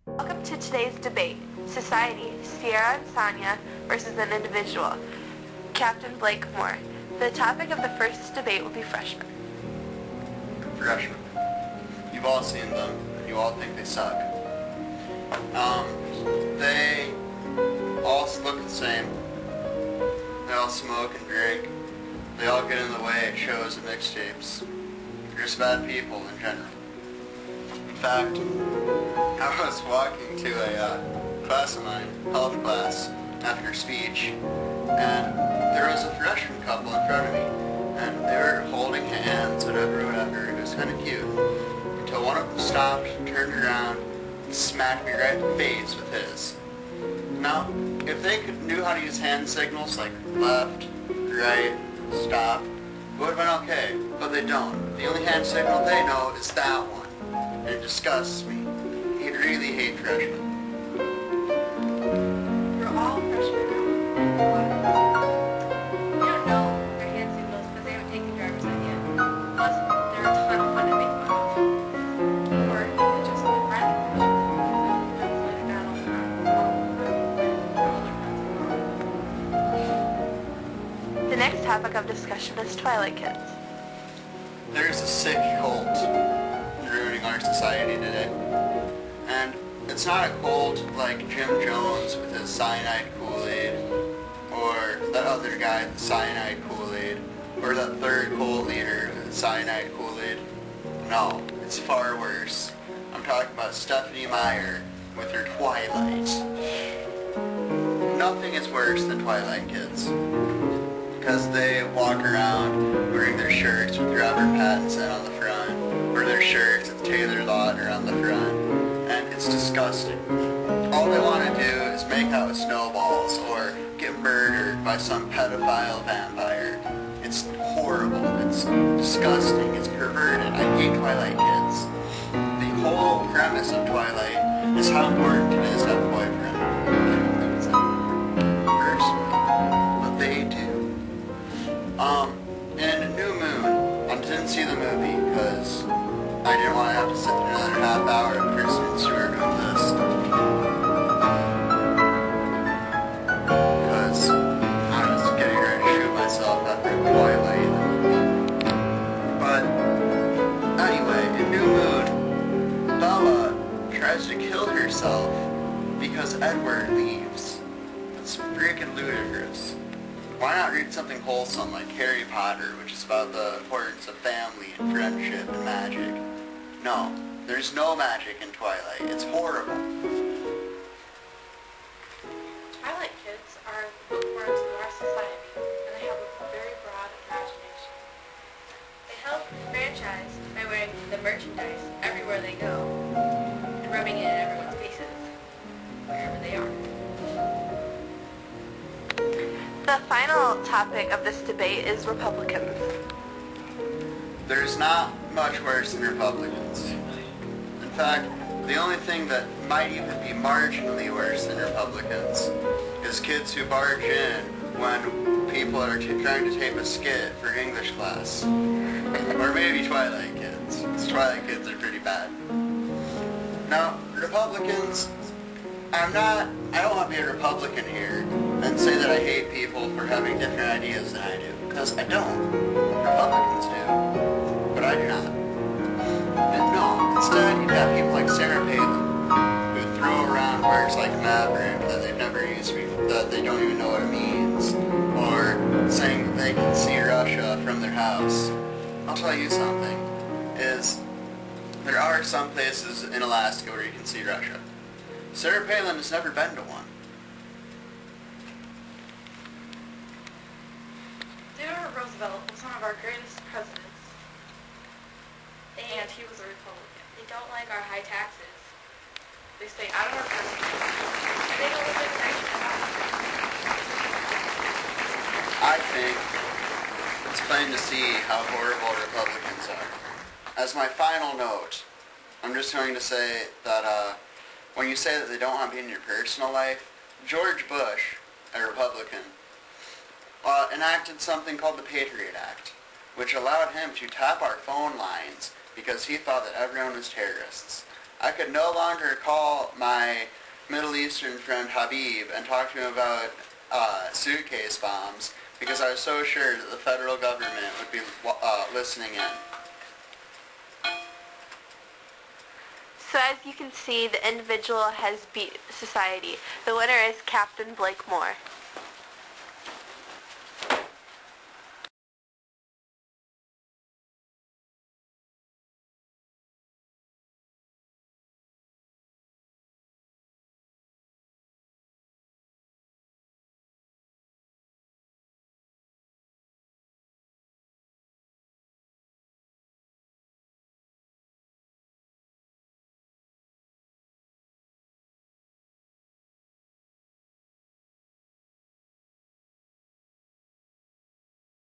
Welcome to today's debate, Society, Ciara and Sonia versus an individual, Captain Blakemore. The topic of the first debate will be freshmen. Freshmen. You've all seen them, and you all think they suck. They all look the same. They all smoke and drink. They all get in the way at shows and mixtapes. They're just bad people in general. In fact, I was walking to a class of mine, health class, after speech, and there was a freshman couple in front of me, and they were holding hands, whatever. It was kind of cute. Until one of them stopped, turned around, and smacked me right in the face with his. Now, if they knew how to use hand signals like left, right, stop, it would have been okay, but they don't. The only hand signal they know is that one, and it disgusts me. I really hate freshmen. We're all freshmen now. You don't know their hand signals because they haven't taken driver's ed yet. Plus, they're a ton of fun to make fun of. Or you could just be friends with freshmen. Friends later down all the time. The next topic of discussion is Twilight Kids. There's a sick cult ruining our society today. And it's not a cult like Jim Jones with his cyanide Kool-Aid, or that other guy with the cyanide Kool-Aid, or that third cult leader with the cyanide Kool-Aid. No, it's far worse. I'm talking about Stephanie Meyer with her Twilight. Nothing is worse than Twilight Kids, because they walk around wearing their shirts with Robert Pattinson on the front, or their shirts with Taylor Lautner on the front. And it's disgusting. All they want to do is make out with snowballs or get murdered by some pedophile vampire. It's horrible. It's disgusting. It's perverted. I hate Twilight Kids. The whole premise of Twilight is how important it is to have a boyfriend. I don't think it's that important, personally, but they do. In New Moon, I didn't see the movie because I didn't want to have to sit through another half hour of Kristen Stewart doing this. Because I was getting ready to shoot myself after Twilight, the movie. But anyway, in New Moon, Bella tries to kill herself because Edward leaves. It's freaking ludicrous. Why not read something wholesome like Harry Potter, which is about the importance of family and friendship and magic? No, there's no magic in Twilight. It's horrible. Twilight Kids are bookworms of our society, and they have a very broad imagination. They help the franchise by wearing the merchandise everywhere they go, and rubbing it in everyone's faces, wherever they are. The final topic of this debate is Republicans. There's not much worse than Republicans. In fact, the only thing that might even be marginally worse than Republicans is kids who barge in when people are trying to tape a skit for English class. Or maybe Twilight Kids, because Twilight Kids are pretty bad. Now, Republicans, I don't want to be a Republican here and say that I hate people for having different ideas than I do, because I don't. Republicans do, but I do not. And no, instead you'd have people like Sarah Palin, who throw around words like maverick that they've never used before, that they don't even know what it means, or saying that they can see Russia from their house. I'll tell you something, is there are some places in Alaska where you can see Russia. Sarah Palin has never been to one. Theodore Roosevelt was one of our greatest presidents, and he was a Republican. They don't like our high taxes. They stay out of our country. They don't live in nation at all. I think it's plain to see how horrible Republicans are. As my final note, I'm just going to say that when you say that they don't want to be in your personal life, George Bush, a Republican, enacted something called the Patriot Act, which allowed him to tap our phone lines because he thought that everyone was terrorists. I could no longer call my Middle Eastern friend Habib and talk to him about suitcase bombs because I was so sure that the federal government would be listening in. So as you can see, the individual has beat society. The winner is Captain Blake Moore.